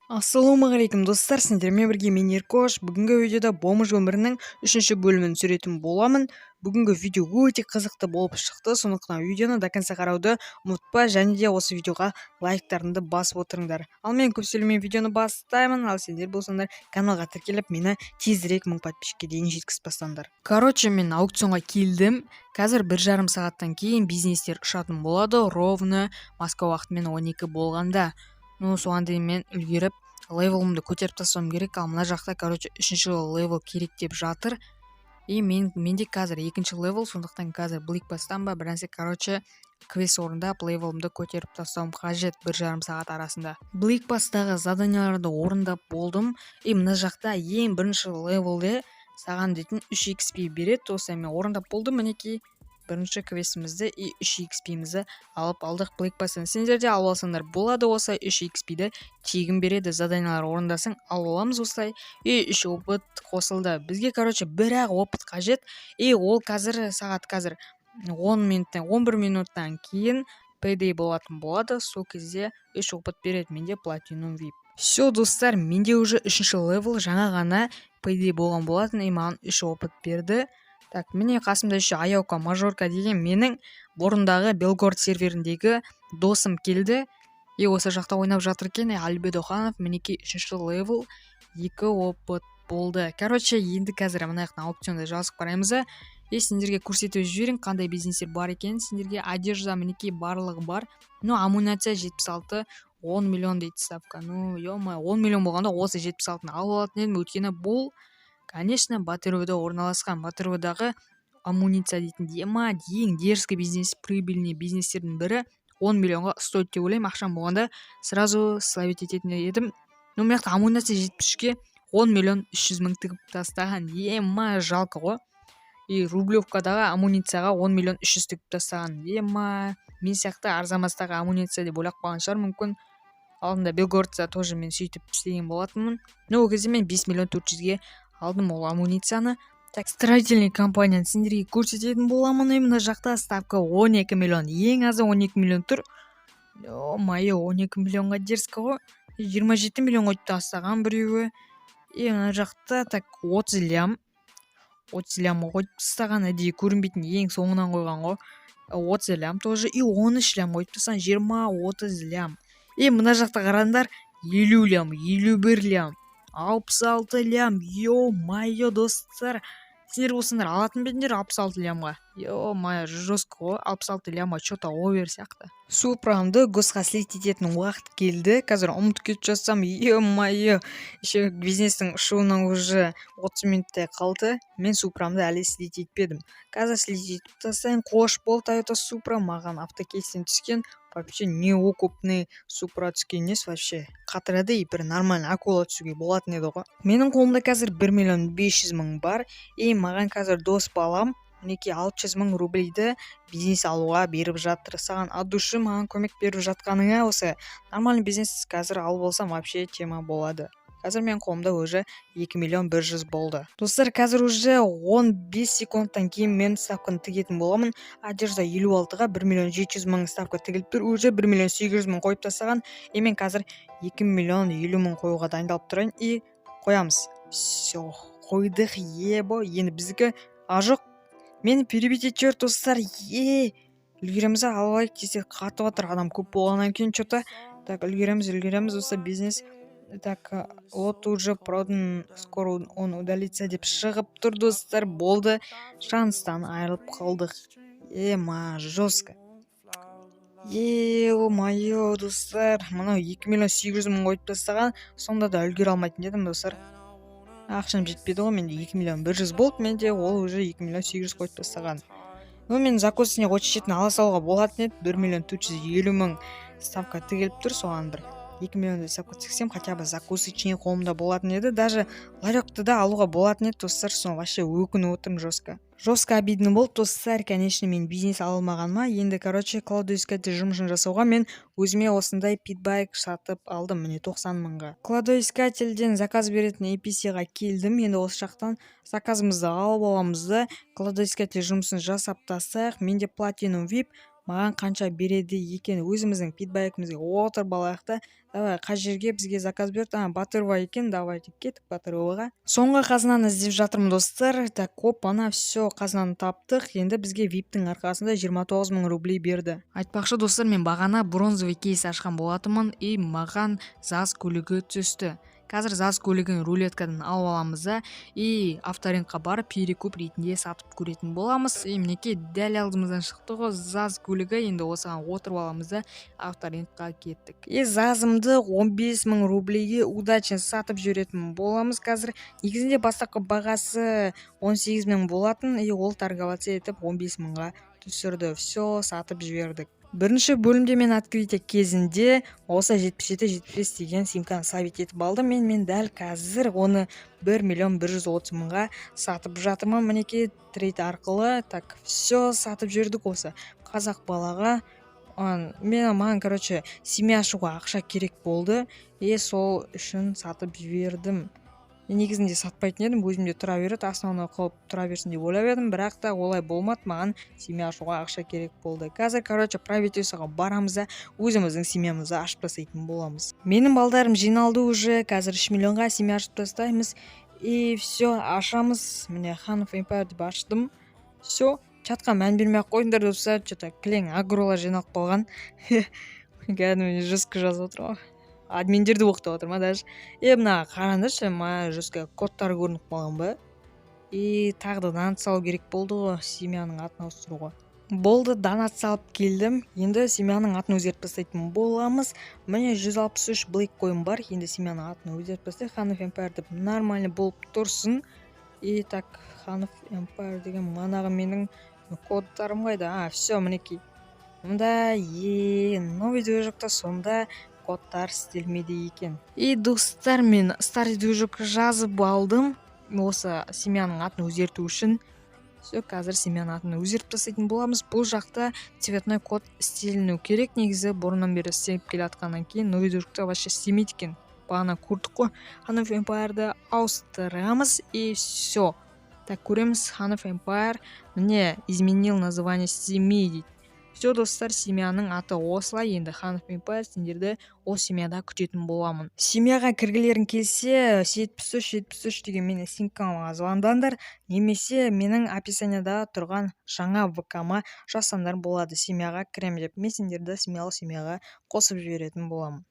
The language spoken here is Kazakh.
Ассалаумағалейкум достар, сіздермен бірге мен Еркош. Бүгінгі видеода бомж өмірінің 3-ші бөлімін түсіретін боламын. Бүгінгі видео өте қызықты болып шықты, сондықтан видеоны до конца қарауды ұмытпа, және де осы видеоға лайктарыңды басып отырыңдар. Ал мен көп сөйлемей видеоны бастаймын, ал сендер болсаңдар каналға тіркеліп мені тезірек 1000 подписчикке дейін жеткізіп бастаңдар. Короче, мен аукционға келдім. Қазір 1,5 сағаттан кейін бизнестер ұшатын болады, ровно Москва уақытымен 12 болғанда. Соған дейін мен үлгеріп левелімді көтеріп тастауым керек. Ал мына жақта короче 3-ші левел керек деп жатыр. И менде қазір 2-ші левел, сондықтан қазір блик бастан ба бірнәрсе короче квест орындап левелімді көтеріп тастауым қажет 1,5 сағат арасында. Блик бастағы заданияларды орындап болдым. И мына жақта ең бірінші левелде саған дейтін 3 XP береді. Осылай мен орындап болдым. Мінекей бірінші квестімізді и 3 XP-мізді алып алдық блик бастан. Сендер де алып алсаңдар болады. Осылай 3 XP-ді тегін береді, заданиялар орындасың, алып аламыз осылай. И 3 опыт қосылды. Бізге короче бір-ақ опыт қажет. И ол сағат 11 минуттан кейін payday болатын болады. Сол кезде 3 опыт береді. Менде платинум VIP. Все, достар, менде уже 3-ші левел жаңа ғана payday болған болатын. И маған 3 опыт берді. Так, міне қасымда еще Аяука Мажорка деген менің бұрындағы Белгород серверіндегі досым келді. И осы жақта ойнап жатыр екен. Альбедоханов, мінекей 3-ші левел, 2 опыт болды. Короче, енді қазір мына жақтан аукционда жазып қараймыз. И сендерге көрсетіп жіберейін қандай бизнестер бар екен. Сендерге одежда мінекей барлығы бар. Амуниция 76, 10 миллион дейді ставка. Ё-моё, 10 миллион болғанда осы 76-ны алып алатын едім, өйткені бұл конечно Батыровда орналасқан. Батыровдағы амуниция дейтін ең дерзкий бизнес, прибыльный бизнестердің бірі. 10 миллионға стоит деп ойлаймын. Ақшам болғанда сразу словить ететін едім. Мына жақта амуниция 73-ке 10 миллион 300 мың тігіп тастаған. Жалко ғой. И Рублевкадағы амуницияға 10 миллион 300 тігіп тастаған. Мен сияқты арзамастағы амуниция деп ойлап қалған шығар мүмкін. Алдында Белгородта тоже мен сөйтіп істеген болатынмын. Ол кезде мен 5 миллион 400-ге алдым ол амуницияны. Так, строительный компанияны сендерге көрсететін боламын. Мына жақта ставка 12 миллион. Ең азы 12 миллион тұр. Ё-моё, 12 миллионға дерзкі ғой. 27 миллион қойып тастаған біреуі. И мына жақта так 30 лям қойып тастаған. Әдейі көрінбейтін ең соңынан қойған ғой. 30 лям тоже. И 13 лям қойып тастаған. 20-30 лям. И мына жақта қараңдар, 50 лям, 51 лям, 66 лям. Ё-моё, достар, сендер болсаңдар алатын бедіңдер 66 лямға. Ё-моё, жестко ғой. 66 лямға что-то овер сияқты. Супрамды госқа слить ететін уақыт келді. Қазір ұмытып кетіп жатсам, ё-моё, еще бизнестің ұшуынан уже 30 минуттай қалды. Мен Супрамды әлі слить етпедім. Қазір слить етіп тастайын. Қош бол, Toyota Supra, маған автокейстен түскен. Вообще не окупный Supra түскен емес, вообще қатырады. И бір нормальный акула түсуге болатын еді ғой. Менің қолымда қазір 1 миллион 500 мың бар. И маған қазір дос балам мінекей 600 мың рублейді бизнес алуға беріп жатыр. Саған от души маған көмек беріп жатқаныңа, осы нормальный бизнес қазір алып болсам вообще тема болады. Қазір мен қолымда уже 2 миллион 100 болды. Достар, қазір уже 15 секундтан кейін мен ставканы тігетін боламын. Одежда 56-ға 1 миллион 700 мың ставка тігіліп тұр. Уже 1 миллион 800 мың қойып тастаған. И мен қазір 2 миллион 50 мың қоюға дайындалып тұрайын. И қоямыз. Все, қойдық, ебо. Енді біздікі ажық. Мені перебить етер, достар. Үлгереміз, алайық десек қатып отыр. Адам көп болғаннан кейін что-то. Так, үлгереміз, осы бизнес. Так, лот уже продан, скоро он удалится деп шығып тұр, достар. Болды, шанстан айырылып қалдық. Жестко. Ё-моё, достар, мынау 2 миллион 800 мың қойып тастаған. Сонда да үлгере алмайтын едім, достар. Ақшам жетпеді ғой, менде 2 миллион 100 болды, менде ол уже 2 миллион 800 қойып тастаған. Мен закусыне қойып ала салуға болатын еді. 1 миллион 450 мың ставка тігіліп тұр, соған бір 2 миллиондай ставка тіксем, хотя бы закусочный қолымда болатын еді. Даже ларекті да алуға болатын еді, достар. Соны вообще өкініп отырмын жестко. Жестко обидно болды, достар. Конечно, мен бизнес ала алмағаныма. Енді короче кладоискатель жұмысын жасауға мен өзіме осындай питбайк сатып алдым, міне 90 мыңға. Кладоискательден заказ беретін APC-ға келдім. Енді осы жақтан заказымызды алып аламыз да кладоискатель жұмысын жасап тастайық. Менде платинум VIP. Маған қанша береді екен, өзіміздің питбайкімізге отырып алайық та. давай қай жерге бізге заказ берді, Батырова екен, давайте кеттік Батыроваға. Соңғы қазынаны іздеп жатырмын достар. Так, ана все, қазынаны таптық. Енді бізге виптің арқасында 29 000 рублей берді. Айтпақшы достар, мен бағана бронзовый кейс ашқан болатынмын и маған ЗАЗ көлігі түсті. Қазір ЗАЗ көлігін рулеткадан алып аламыз да и авторынкқа барып перекуп ретінде сатып көретін боламыз. И мінекей дәл алдымыздан шықты ғой ЗАЗ көлігі. Енді осыған отырып аламыз да авторынкқа кеттік. И ЗАЗымды 15 000 рублейге удачно сатып жіберетін боламыз. Қазір негізінде бастапқы бағасы 18 000 болатын, и ол торговаться етіп 15 000-ға түсірді. Все, сатып жібердік. Бірінші бөлімде мен открытие кезінде осы 77-75 деген симканы совет етіп алдым. Мен дәл қазір оны 1 130 000-ға сатып жатырмын. Мінекей трейд арқылы. Так, все сатып жібердік осы қазақ балаға. Маған, короче, семья ашуға ақша керек болды. И сол үшін сатып жібердім. Негізінде сатпайтын едім, өзімде тұра береді, основной қылып тұра берсін деп ойлап едім, бірақ та олай болмады, маған семья ашуға ақша керек болды. Қазір, короче, правительствоға барамыз да өзіміздің семьямызды ашып тастайтын боламыз. Менің балдарым жиналды уже, қазір 3 миллионға семья ашып тастаймыз. И все, ашамыз. Міне Ханов Empire деп аштым. Все, чатқа мән бермей ақ қойыңдар достар, что-то кілең агролар жиналып қалған. Кәдімгі жестко жазып отыр ғой. Админдерді оқытып отыр ма даже. Мына қараңдаршы, мына жестко кодтар көрініп қалған ба. И тағы да донат салу керек болды ғой, семьяның атын ауыстыруға. Болды, донат салып келдім. Енді семьяның атын өзгертіп тастайтын боламыз. Міне 163 блейк койын бар. Енді семьяның атын өзгертіп тастайық. Ханов Empire деп нормально болып тұрсын. И так, Ханов Empire деген манағы менің кодтарым қайда? Все, мінекей. Мұнда новый движокта сонда кодтар істелмейді екен. И достар, мен старый движок жазып алдым. Осы семьяның атын өзгерту үшін. Все, қазір семьяның атын өзгертіп тастайтын боламыз. Бұл жақта цветной код істеліну керек. Негізі бұрыннан бері істеліп келе жатқаннан кейін новый движокта вообще істемейді екен. Бағана көрдік қой. Ханов Empire'ды ауыстырамыз и все. Так, көреміз Ханов Empire міне изменил название семьи дейді. Все, достар, семьяның аты осылай. Енді Ханов Empire сендерді ол семьяда күтетін боламын. Семьяға кіргілерің келсе 73 деген менің симкама звондаңдар, немесе менің описанияда тұрған жаңа ВК-ма жазсаңдар болады, семьяға кірем деп. Мен сендерді семьяға қосып жіберетін боламын.